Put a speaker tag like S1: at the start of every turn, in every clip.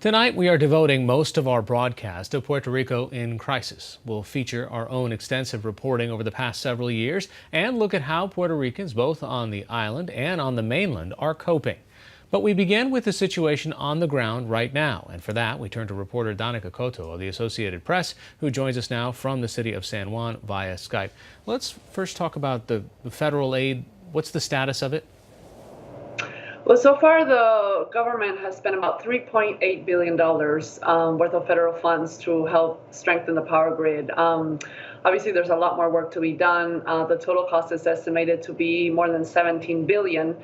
S1: Tonight, we are devoting most of our broadcast to Puerto Rico in crisis. We'll feature our own extensive reporting over the past several years and look at how Puerto Ricans, both on the island and on the mainland, are coping. But we begin with the situation on the ground right now. And for that, we turn to reporter Dánica Coto of the Associated Press, who joins us now from the city of San Juan via Skype. Let's first talk about the federal aid. What's the status of it?
S2: Well, so far the government has spent about $3.8 billion worth of federal funds to help strengthen the power grid. Obviously, there's a lot more work to be done. The total cost is estimated to be more than $17 billion.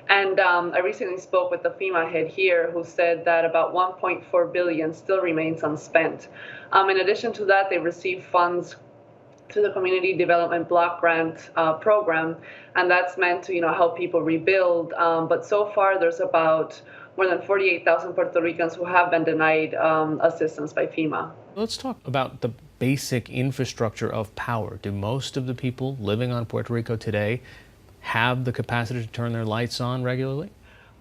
S2: And I recently spoke with the FEMA head here who said that about $1.4 billion still remains unspent. In addition to that, they received funds to the Community Development Block Grant program, and that's meant to help people rebuild. But so far, there's about more than 48,000 Puerto Ricans who have been denied assistance by FEMA.
S1: Let's talk about the basic infrastructure of power. Do most of the people living on Puerto Rico today have the capacity to turn their lights on regularly?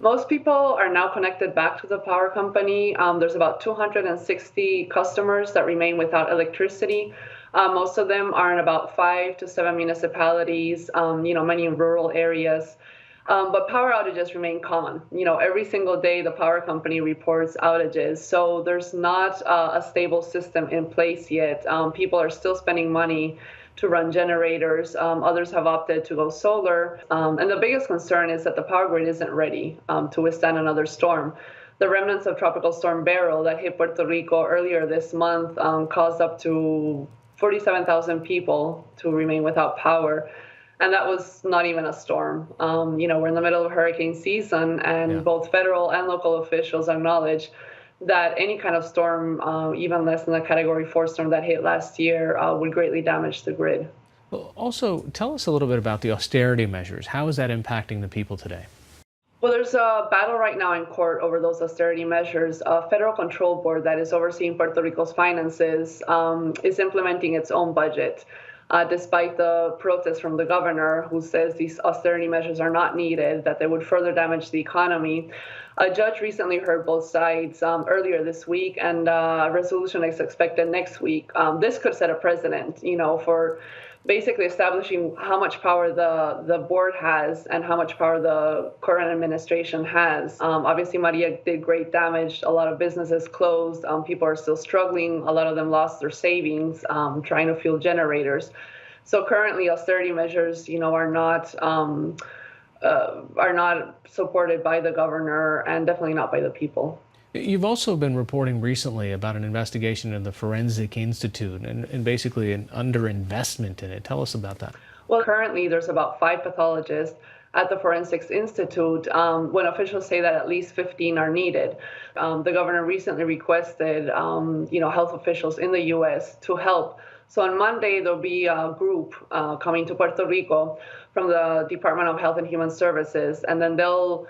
S2: Most people are now connected back to the power company. There's about 260 customers that remain without electricity. Most of them are in about 5 to 7 municipalities, many in rural areas. But power outages remain common. Every single day the power company reports outages. So there's not a stable system in place yet. People are still spending money to run generators. Others have opted to go solar. And the biggest concern is that the power grid isn't ready to withstand another storm. The remnants of Tropical Storm Beryl that hit Puerto Rico earlier this month caused up to 47,000 people to remain without power. And that was not even a storm. We're in the middle of hurricane season, and both federal and local officials acknowledge that any kind of storm, even less than the Category 4 storm that hit last year, would greatly damage the grid.
S1: Well, also, tell us a little bit about the austerity measures. How is that impacting the people today?
S2: Well, there's a battle right now in court over those austerity measures. A federal control board that is overseeing Puerto Rico's finances is implementing its own budget, despite the protests from the governor, who says these austerity measures are not needed, that they would further damage the economy. A judge recently heard both sides earlier this week, and a resolution is expected next week. This could set a precedent, for basically establishing how much power the board has and how much power the current administration has. Obviously, Maria did great damage. A lot of businesses closed. People are still struggling. A lot of them lost their savings trying to fuel generators. So currently, austerity measures, are not supported by the governor and definitely not by the people.
S1: You've also been reporting recently about an investigation in the Forensic Institute and basically an underinvestment in it. Tell us about that.
S2: Well, currently there's about 5 pathologists at the Forensics Institute when officials say that at least 15 are needed. The governor recently requested, health officials in the U.S. to help. So on Monday, there'll be a group coming to Puerto Rico from the Department of Health and Human Services, and then they'll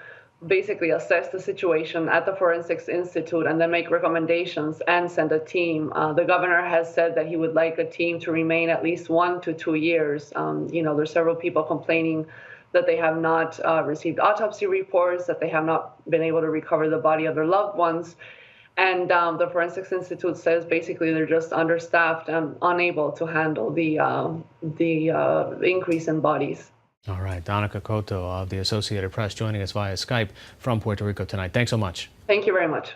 S2: basically assess the situation at the Forensics Institute and then make recommendations and send a team. The governor has said that he would like a team to remain at least 1 to 2 years. There's several people complaining that they have not received autopsy reports, that they have not been able to recover the body of their loved ones. And the Forensics Institute says basically they're just understaffed and unable to handle the increase in bodies.
S1: All right, Dánica Coto of the Associated Press joining us via Skype from Puerto Rico tonight. Thanks so much.
S2: Thank you very much.